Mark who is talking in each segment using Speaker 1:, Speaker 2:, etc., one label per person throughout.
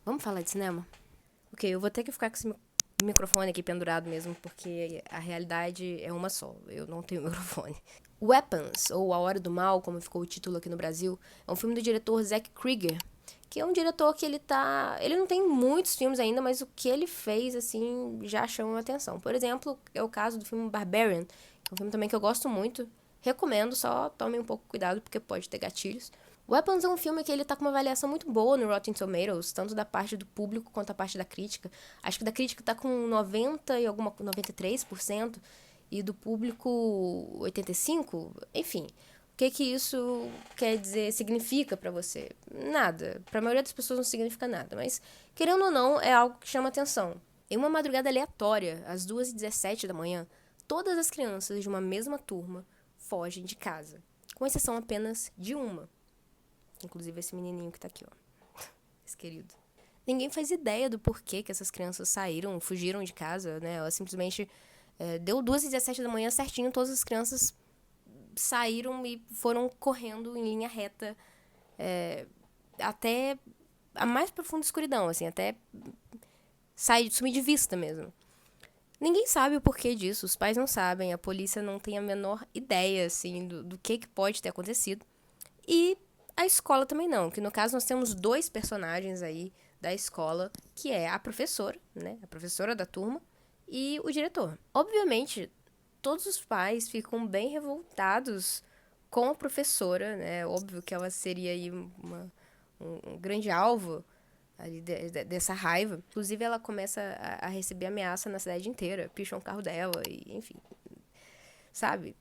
Speaker 1: Vamos falar de cinema? Ok, eu vou ter que ficar com esse microfone aqui pendurado mesmo, porque a realidade é uma só. Eu não tenho microfone. Weapons, ou A Hora do Mal, como ficou o título aqui no Brasil, é um filme do diretor Zack Cregger, que é um diretor que ele não tem muitos filmes ainda, mas o que ele fez, assim, já chama a atenção. Por exemplo, é o caso do filme Barbarian, que é um filme também que eu gosto muito. Recomendo, só tomem um pouco cuidado, porque pode ter gatilhos. Weapons é um filme que ele tá com uma avaliação muito boa no Rotten Tomatoes, tanto da parte do público quanto da parte da crítica. Acho que da crítica tá com 93% e do público 85%. Enfim, o que isso quer dizer, significa pra você? Nada. Pra maioria das pessoas não significa nada, mas querendo ou não, é algo que chama atenção. Em uma madrugada aleatória, às 2h17 da manhã, todas as crianças de uma mesma turma fogem de casa, com exceção apenas de uma. Inclusive esse menininho que tá aqui, ó. Esse querido. Ninguém faz ideia do porquê que essas crianças saíram, fugiram de casa, né? Ela simplesmente deu 2h17 da manhã certinho, todas as crianças saíram e foram correndo em linha reta até a mais profunda escuridão, assim, até sumir de vista mesmo. Ninguém sabe o porquê disso, os pais não sabem, a polícia não tem a menor ideia, assim, do que pode ter acontecido. E a escola também não, que no caso nós temos dois personagens aí da escola, que é a professora, né, a professora da turma, e o diretor. Obviamente, todos os pais ficam bem revoltados com a professora, né, óbvio que ela seria aí um grande alvo ali dessa raiva. Inclusive, ela começa a receber ameaça na cidade inteira, picham o carro dela e, enfim, sabe?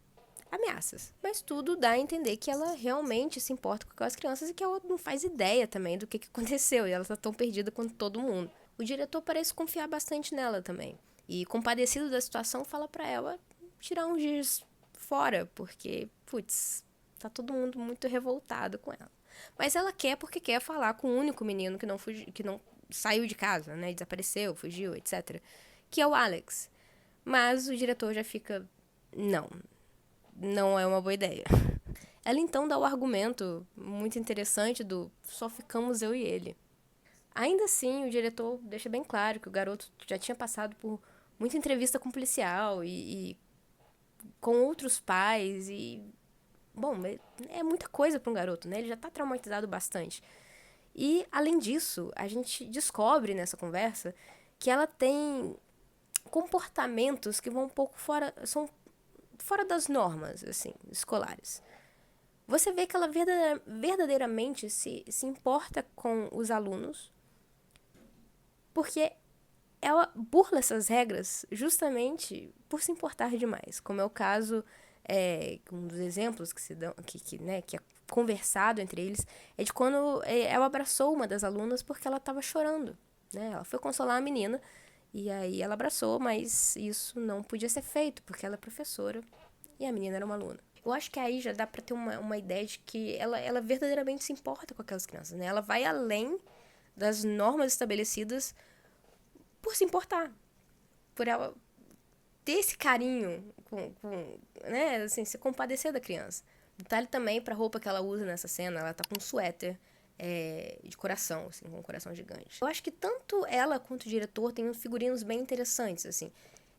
Speaker 1: Ameaças. Mas tudo dá a entender que ela realmente se importa com aquelas crianças e que ela não faz ideia também do que aconteceu. E ela tá tão perdida quanto todo mundo. O diretor parece confiar bastante nela também. E, compadecido da situação, fala pra ela tirar uns dias fora, porque, putz, tá todo mundo muito revoltado com ela. Mas ela quer porque quer falar com o único menino que não saiu de casa, né? Desapareceu, fugiu, etc. Que é o Alex. Mas o diretor já fica... Não é uma boa ideia. Ela então dá o argumento muito interessante do só ficamos eu e ele. Ainda assim, o diretor deixa bem claro que o garoto já tinha passado por muita entrevista com policial e com outros pais e... Bom, é muita coisa para um garoto, né? Ele já tá traumatizado bastante. E, além disso, a gente descobre nessa conversa que ela tem comportamentos que vão um pouco fora... São fora das normas, assim, escolares. Você vê que ela verdadeiramente se importa com os alunos, porque ela burla essas regras justamente por se importar demais, como é o caso, um dos exemplos que se dão, que é conversado entre eles, é de quando ela abraçou uma das alunas porque ela estava chorando, né? Ela foi consolar a menina e aí ela abraçou, mas isso não podia ser feito porque ela é professora e a menina era uma aluna. Eu acho que aí já dá pra ter uma ideia de que ela verdadeiramente se importa com aquelas crianças, né? Ela vai além das normas estabelecidas por se importar. Por ela ter esse carinho né? Assim, se compadecer da criança. Detalhe também pra roupa que ela usa nessa cena. Ela tá com um suéter de coração, assim, com um coração gigante. Eu acho que tanto ela quanto o diretor têm uns figurinos bem interessantes, assim.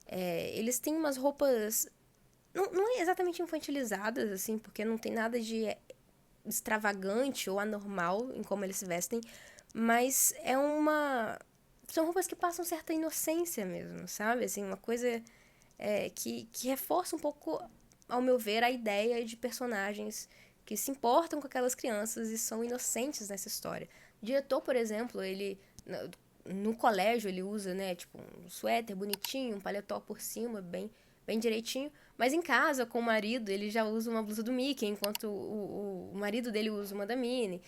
Speaker 1: Eles têm umas roupas... Não é exatamente infantilizadas, assim, porque não tem nada de extravagante ou anormal em como eles se vestem, mas são roupas que passam certa inocência mesmo, sabe? Assim, uma coisa que reforça um pouco, ao meu ver, a ideia de personagens que se importam com aquelas crianças e são inocentes nessa história. O diretor, por exemplo, ele... No colégio ele usa, né, tipo, um suéter bonitinho, um paletó por cima, bem direitinho. Mas em casa, com o marido, ele já usa uma blusa do Mickey, enquanto o marido dele usa uma da Minnie.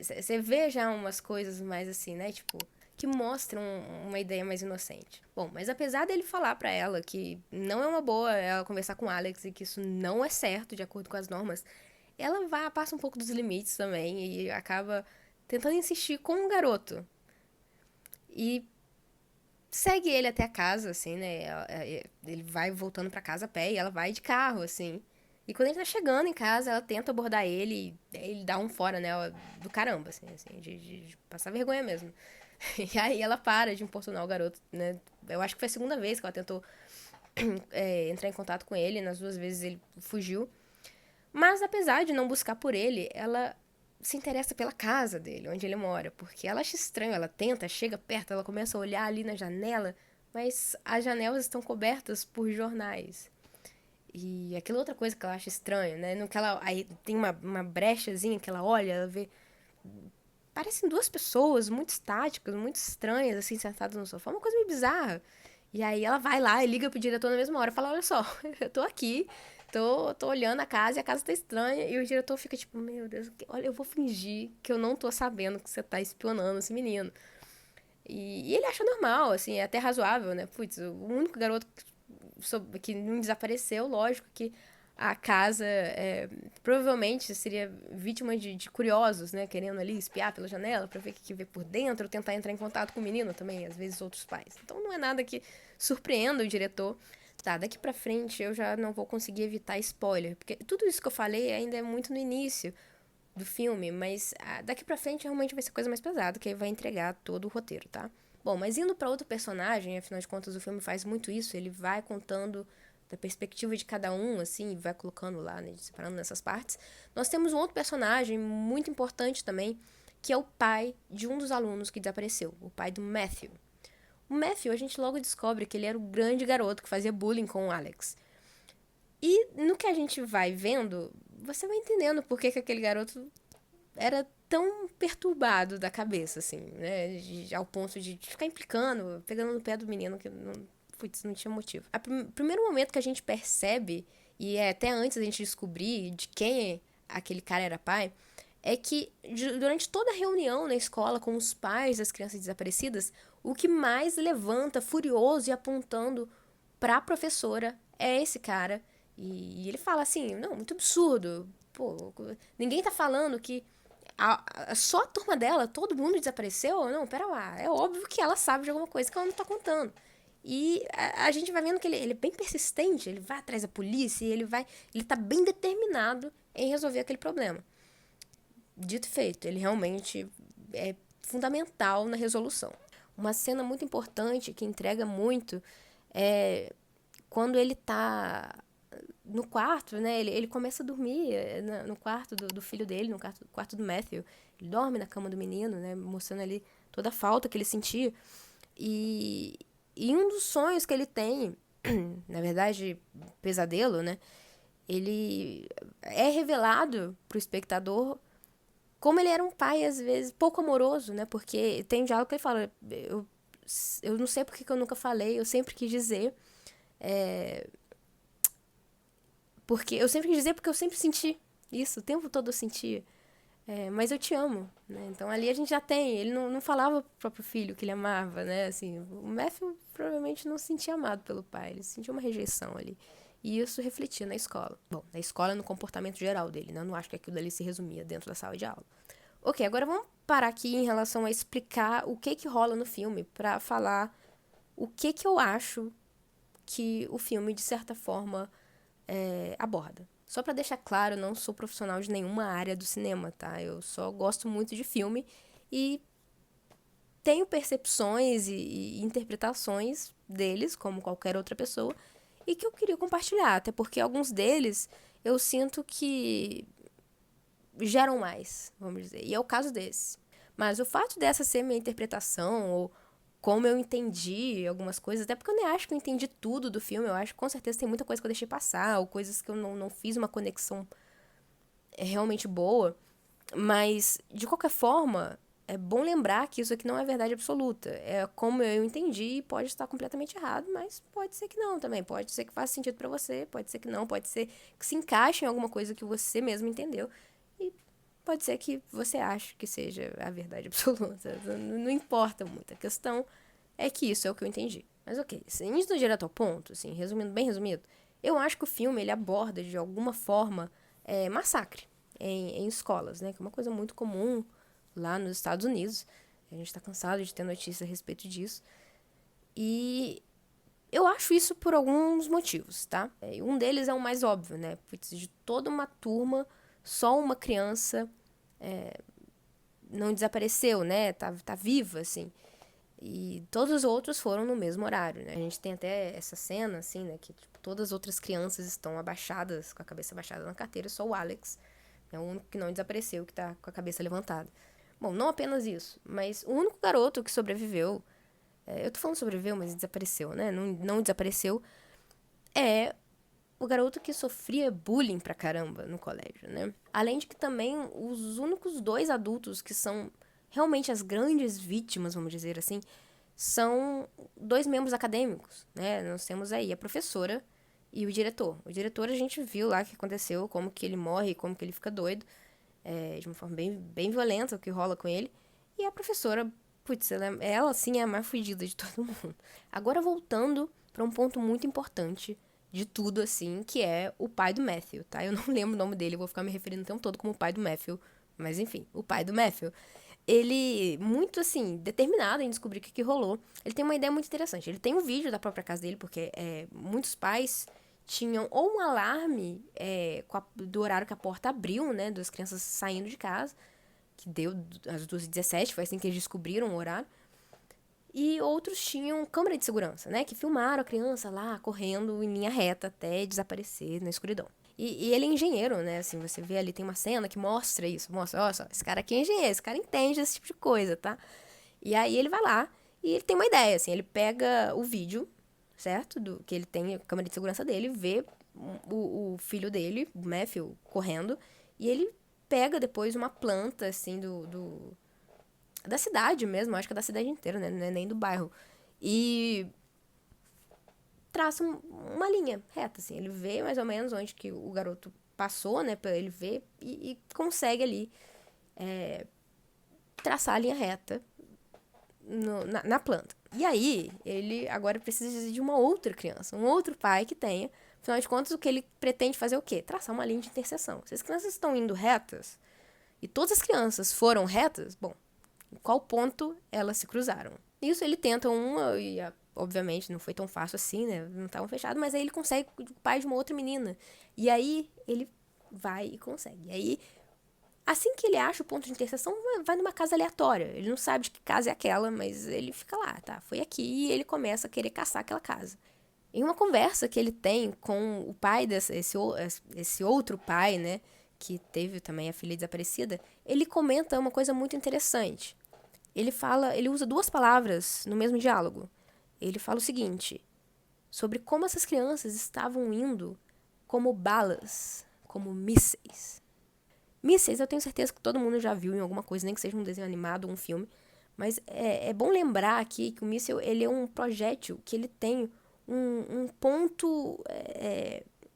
Speaker 1: Você vê já umas coisas mais assim, né? Tipo, que mostram uma ideia mais inocente. Bom, mas apesar dele falar pra ela que não é uma boa ela conversar com o Alex e que isso não é certo, de acordo com as normas, ela passa um pouco dos limites também e acaba tentando insistir com o garoto. E segue ele até a casa, assim, né? Ele vai voltando pra casa a pé e ela vai de carro, assim. E quando ele tá chegando em casa, ela tenta abordar ele e ele dá um fora, né? Do caramba, assim de passar vergonha mesmo. E aí ela para de importunar o garoto, né? Eu acho que foi a segunda vez que ela tentou entrar em contato com ele. Nas 2 vezes ele fugiu. Mas apesar de não buscar por ele, ela se interessa pela casa dele, onde ele mora. Porque ela acha estranho, ela tenta, chega perto, ela começa a olhar ali na janela, mas as janelas estão cobertas por jornais. E aquela outra coisa que ela acha estranha, né? No que ela, aí tem uma brechazinha que ela olha, ela vê. Parecem 2 pessoas muito estáticas, muito estranhas, assim, sentadas no sofá. Uma coisa meio bizarra. E aí ela vai lá e liga pro diretor na mesma hora e fala: Olha só, eu tô aqui, tô olhando a casa e a casa tá estranha. E o diretor fica tipo: Meu Deus, olha, eu vou fingir que eu não tô sabendo que você tá espionando esse menino. E ele acha normal, assim, é até razoável, né? Putz, o único garoto que não desapareceu, lógico que a casa provavelmente seria vítima de curiosos, né? Querendo ali espiar pela janela pra ver o que vê por dentro, tentar entrar em contato com o menino também, às vezes outros pais. Então não é nada que surpreenda o diretor. Tá, daqui pra frente eu já não vou conseguir evitar spoiler, porque tudo isso que eu falei ainda é muito no início do filme, mas daqui pra frente realmente vai ser coisa mais pesada, que aí vai entregar todo o roteiro, tá? Bom, mas indo pra outro personagem, afinal de contas o filme faz muito isso, ele vai contando da perspectiva de cada um, assim, e vai colocando lá, né, separando nessas partes. Nós temos um outro personagem muito importante também, que é o pai de um dos alunos que desapareceu, o pai do Matthew. O Matthew, a gente logo descobre que ele era o grande garoto que fazia bullying com o Alex. E no que a gente vai vendo, você vai entendendo por que aquele garoto era tão perturbado da cabeça, assim, né? Ao ponto de ficar implicando, pegando no pé do menino que não tinha motivo. O primeiro momento que a gente percebe, e é até antes da gente descobrir de quem aquele cara era pai, é que durante toda a reunião na escola com os pais das crianças desaparecidas, o que mais levanta furioso e apontando pra professora é esse cara. E ele fala assim, não, muito absurdo. Pô, ninguém tá falando que só a turma dela, todo mundo desapareceu? Não, pera lá. É óbvio que ela sabe de alguma coisa que ela não tá contando. E a gente vai vendo que ele é bem persistente, ele vai atrás da polícia, ele tá bem determinado em resolver aquele problema. Dito e feito, ele realmente é fundamental na resolução. Uma cena muito importante que entrega muito é quando ele tá no quarto, né? Ele começa a dormir no quarto do filho dele, no quarto do Matthew. Ele dorme na cama do menino, né? Mostrando ali toda a falta que ele sentia. E, e um dos sonhos que ele tem, na verdade, pesadelo, né? Ele é revelado pro espectador como ele era um pai, às vezes, pouco amoroso, né? Porque tem um diálogo que ele fala: eu não sei porque que eu nunca falei, eu sempre quis dizer. Porque eu sempre quis dizer porque eu sempre senti isso, o tempo todo eu sentia. Mas eu te amo, né? Então ali a gente já tem. Ele não falava pro próprio filho que ele amava, né? Assim, o Matthew provavelmente não se sentia amado pelo pai, ele sentia uma rejeição ali. E isso refletia na escola. Bom, na escola no comportamento geral dele, né? Eu não acho que aquilo ali se resumia dentro da sala de aula. Ok, agora vamos parar aqui em relação a explicar o que rola no filme, pra falar o que eu acho que o filme, de certa forma, aborda. Só pra deixar claro, eu não sou profissional de nenhuma área do cinema, tá? Eu só gosto muito de filme e tenho percepções e interpretações deles, como qualquer outra pessoa, e que eu queria compartilhar, até porque alguns deles eu sinto que geram mais, vamos dizer. E é o caso desse. Mas o fato dessa ser minha interpretação, ou como eu entendi algumas coisas, até porque eu nem acho que eu entendi tudo do filme, eu acho que com certeza tem muita coisa que eu deixei passar, ou coisas que eu não fiz uma conexão realmente boa. Mas, de qualquer forma, é bom lembrar que isso aqui não é verdade absoluta. É como eu entendi, pode estar completamente errado, mas pode ser que não também. Pode ser que faça sentido pra você, pode ser que não, pode ser que se encaixe em alguma coisa que você mesmo entendeu. E pode ser que você ache que seja a verdade absoluta. Não importa muito. A questão é que isso é o que eu entendi. Mas ok, indo direto ao ponto, assim, resumindo, bem resumido, eu acho que o filme ele aborda de alguma forma massacre em escolas, né? Que é uma coisa muito comum lá nos Estados Unidos. A gente tá cansado de ter notícia a respeito disso. E eu acho isso por alguns motivos, tá? Um deles é o mais óbvio, né? De toda uma turma, só uma criança não desapareceu, né? Tá viva, assim. E todos os outros foram no mesmo horário, né? A gente tem até essa cena, assim, né? Que tipo, todas as outras crianças estão abaixadas, com a cabeça abaixada na carteira, só o Alex é o único que não desapareceu, que tá com a cabeça levantada. Bom, não apenas isso, mas o único garoto que sobreviveu, eu tô falando sobreviveu, mas desapareceu, né? Não desapareceu, é o garoto que sofria bullying pra caramba no colégio, né? Além de que também os únicos dois adultos que são realmente as grandes vítimas, vamos dizer assim, são dois membros acadêmicos, né? Nós temos aí a professora e o diretor. O diretor a gente viu lá o que aconteceu, como que ele morre, como que ele fica doido, de uma forma bem violenta o que rola com ele. E a professora, putz, ela sim é a mais fugida de todo mundo. Agora voltando para um ponto muito importante de tudo, assim, que é o pai do Matthew, tá? Eu não lembro o nome dele, eu vou ficar me referindo o tempo todo como o pai do Matthew, mas enfim, o pai do Matthew. Ele, muito assim, determinado em descobrir o que rolou, ele tem uma ideia muito interessante. Ele tem um vídeo da própria casa dele, porque muitos pais tinham ou um alarme do horário que a porta abriu, né, das crianças saindo de casa, que deu às 2h17, foi assim que eles descobriram o horário. E outros tinham câmera de segurança, né? Que filmaram a criança lá correndo em linha reta até desaparecer na escuridão. E ele é engenheiro, né? Assim, você vê ali, tem uma cena que mostra isso. Mostra, olha só, esse cara aqui é engenheiro, esse cara entende esse tipo de coisa, tá? E aí ele vai lá e ele tem uma ideia, assim. Ele pega o vídeo, certo? Que ele tem a câmera de segurança dele, vê o filho dele, o Matthew, correndo. E ele pega depois uma planta, assim, da cidade mesmo, acho que é da cidade inteira, né? Não é nem do bairro. E traça uma linha reta, assim. Ele vê mais ou menos onde que o garoto passou, né? Pra ele ver e consegue ali traçar a linha reta na planta. E aí, ele agora precisa de uma outra criança, um outro pai que tenha. Afinal de contas, o que ele pretende fazer é o quê? Traçar uma linha de interseção. Se as crianças estão indo retas, e todas as crianças foram retas, bom, em qual ponto elas se cruzaram. Isso ele tenta uma, e obviamente não foi tão fácil assim, né? Não estavam fechados, mas aí ele consegue o pai de uma outra menina. E aí ele vai e consegue. E aí, assim que ele acha o ponto de interseção, vai numa casa aleatória. Ele não sabe de que casa é aquela, mas ele fica lá, tá? Foi aqui e ele começa a querer caçar aquela casa. Em uma conversa que ele tem com o pai esse outro pai, né? Que teve também a filha desaparecida, ele comenta uma coisa muito interessante. Ele usa duas palavras no mesmo diálogo. Ele fala o seguinte, sobre como essas crianças estavam indo como balas, como mísseis. Mísseis eu tenho certeza que todo mundo já viu em alguma coisa, nem que seja um desenho animado ou um filme, mas é bom lembrar aqui que o míssil ele é um projétil que ele tem um ponto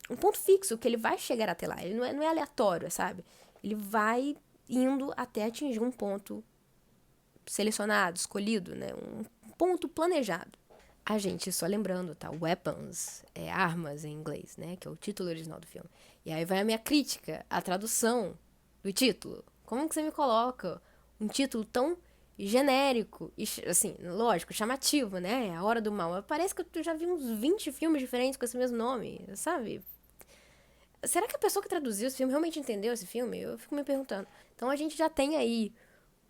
Speaker 1: um ponto fixo, que ele vai chegar até lá. Ele não é aleatório, sabe? Ele vai indo até atingir um ponto selecionado, escolhido, né? Um ponto planejado. A gente, só lembrando, tá? Weapons é armas em inglês, né? Que é o título original do filme. E aí vai a minha crítica, a tradução do título. Como que você me coloca um título tão genérico e, assim, lógico, chamativo, né? A Hora do Mal. Parece que eu já vi uns 20 filmes diferentes com esse mesmo nome, sabe? Será que a pessoa que traduziu esse filme realmente entendeu esse filme? Eu fico me perguntando. Então a gente já tem aí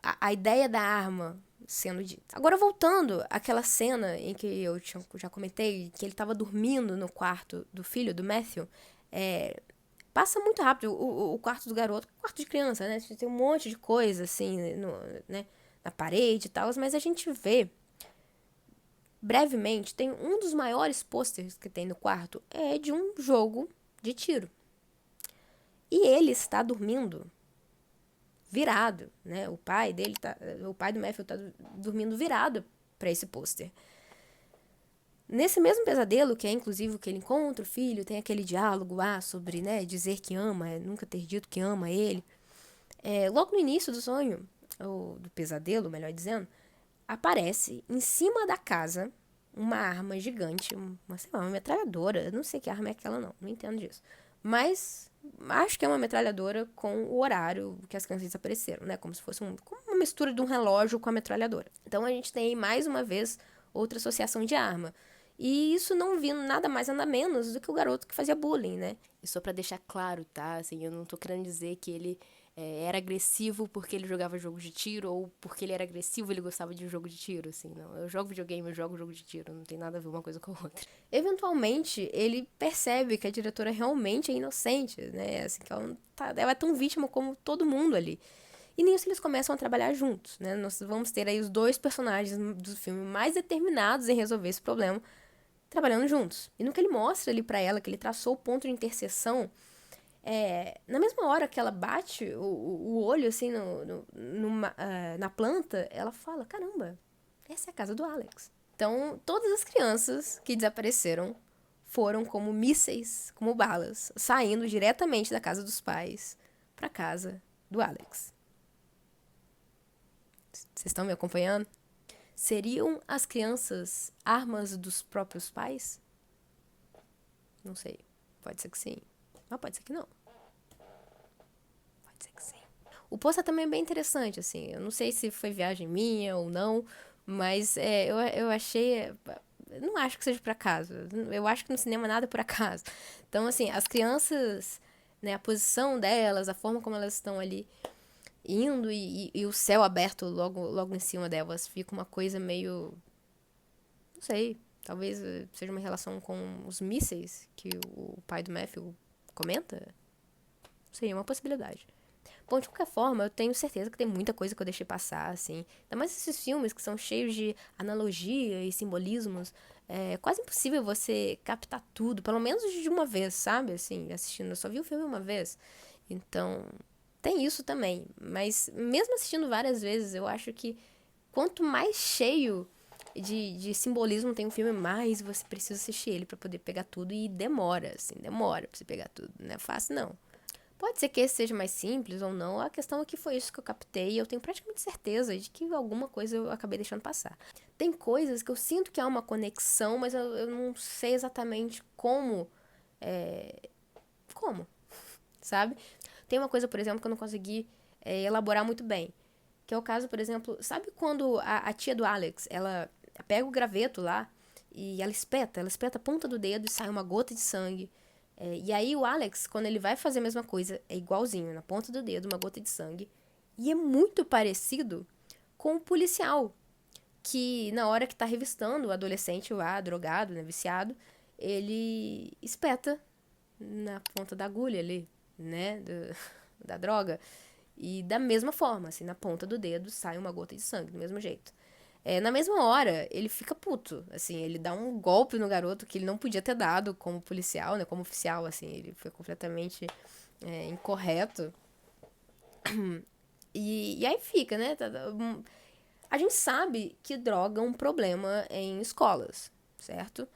Speaker 1: a ideia da arma sendo dita. Agora, voltando àquela cena em que eu já comentei, que ele estava dormindo no quarto do filho, do Matthew, passa muito rápido o quarto do garoto, quarto de criança, né? Tem um monte de coisa, assim, né, na parede e tal, mas a gente vê, brevemente, tem um dos maiores pôsteres que tem no quarto, é de um jogo de tiro. E ele está dormindo virado, né? O pai do Matthew tá dormindo virado para esse pôster. Nesse mesmo pesadelo, que é inclusive o que ele encontra o filho, tem aquele diálogo lá sobre, né, dizer que ama, nunca ter dito que ama ele. Logo no início do sonho, ou do pesadelo, melhor dizendo, aparece em cima da casa uma arma gigante, uma metralhadora. Eu não sei que arma é aquela, não entendo disso. Mas acho que é uma metralhadora com o horário que as crianças desapareceram, né? Como se fosse como uma mistura de um relógio com a metralhadora. Então a gente tem mais uma vez outra associação de arma. E isso não vindo nada mais nada menos do que o garoto que fazia bullying, né? E só pra deixar claro, tá? Assim, eu não tô querendo dizer que ele era agressivo porque ele jogava jogo de tiro, ou porque ele era agressivo ele gostava de jogo de tiro, assim, não. Eu jogo videogame, eu jogo jogo de tiro, não tem nada a ver uma coisa com a outra. Eventualmente, ele percebe que a diretora realmente é inocente, né, assim, que ela é tão vítima como todo mundo ali. E nisso eles começam a trabalhar juntos, né, nós vamos ter aí os dois personagens do filme mais determinados em resolver esse problema, trabalhando juntos. E no que ele mostra ali pra ela, que ele traçou o ponto de interseção, na mesma hora que ela bate o olho, assim, na planta, ela fala, caramba, essa é a casa do Alex. Então, todas as crianças que desapareceram foram como mísseis, como balas, saindo diretamente da casa dos pais pra casa do Alex. Vocês estão me acompanhando? Seriam as crianças armas dos próprios pais? Não sei. Pode ser que sim. Mas pode ser que não. Pode ser que sim. O pôster também é bem interessante, assim. Eu não sei se foi viagem minha ou não, mas eu achei. Eu não acho que seja por acaso. Eu acho que no cinema nada é por acaso. Então, assim, as crianças, né, a posição delas, a forma como elas estão ali indo e o céu aberto logo em cima delas, fica uma coisa meio. Não sei. Talvez seja uma relação com os mísseis que o pai do Matthew comenta. Não sei, é uma possibilidade. Bom, de qualquer forma, eu tenho certeza que tem muita coisa que eu deixei passar, assim. Ainda mais esses filmes que são cheios de analogia e simbolismos. É quase impossível você captar tudo, pelo menos de uma vez, sabe? Assim, assistindo. Eu só vi o filme uma vez. Então, tem isso também. Mas, mesmo assistindo várias vezes, eu acho que quanto mais cheio de simbolismo tem um filme, mais você precisa assistir ele pra poder pegar tudo. E demora, assim, demora pra você pegar tudo. Não é fácil, não. Pode ser que esse seja mais simples ou não, a questão é que foi isso que eu captei e eu tenho praticamente certeza de que alguma coisa eu acabei deixando passar. Tem coisas que eu sinto que há uma conexão, mas eu não sei exatamente como, como, sabe? Tem uma coisa, por exemplo, que eu não consegui elaborar muito bem, que é o caso, por exemplo, sabe quando a tia do Alex, ela pega o graveto lá e ela espeta a ponta do dedo e sai uma gota de sangue. E aí o Alex, quando ele vai fazer a mesma coisa, é igualzinho, na ponta do dedo, uma gota de sangue. E é muito parecido com o policial, que na hora que tá revistando o adolescente lá, drogado, né, viciado, ele espeta na ponta da agulha ali, né, da droga. E da mesma forma, assim, na ponta do dedo sai uma gota de sangue, do mesmo jeito. Na mesma hora, ele fica puto, assim, ele dá um golpe no garoto que ele não podia ter dado como policial, né, como oficial, assim, ele foi completamente incorreto. E aí fica, né, a gente sabe que droga é um problema em escolas, certo?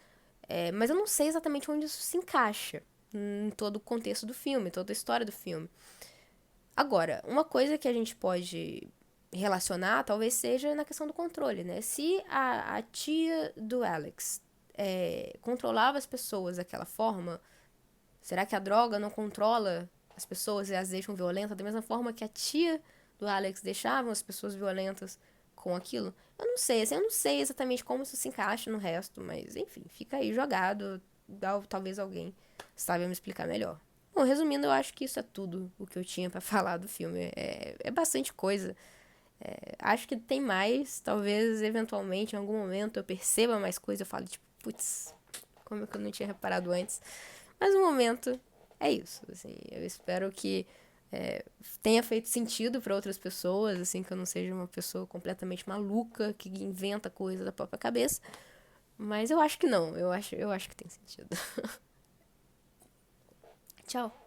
Speaker 1: Mas eu não sei exatamente onde isso se encaixa em todo o contexto do filme, toda a história do filme. Agora, uma coisa que a gente pode relacionar talvez seja na questão do controle, né? Se a tia do Alex controlava as pessoas daquela forma, será que a droga não controla as pessoas e as deixam violentas da mesma forma que a tia do Alex deixava as pessoas violentas com aquilo? Eu não sei, assim, eu não sei exatamente como isso se encaixa no resto, mas enfim, fica aí jogado, talvez alguém saiba me explicar melhor. Bom, resumindo, eu acho que isso é tudo o que eu tinha pra falar do filme. É bastante coisa. Acho que tem mais, talvez eventualmente em algum momento eu perceba mais coisa, eu falo tipo, putz, como é que eu não tinha reparado antes? Mas no momento é isso, assim, eu espero que tenha feito sentido pra outras pessoas, assim, que eu não seja uma pessoa completamente maluca que inventa coisa da própria cabeça, mas eu acho que não, eu acho que tem sentido. Tchau.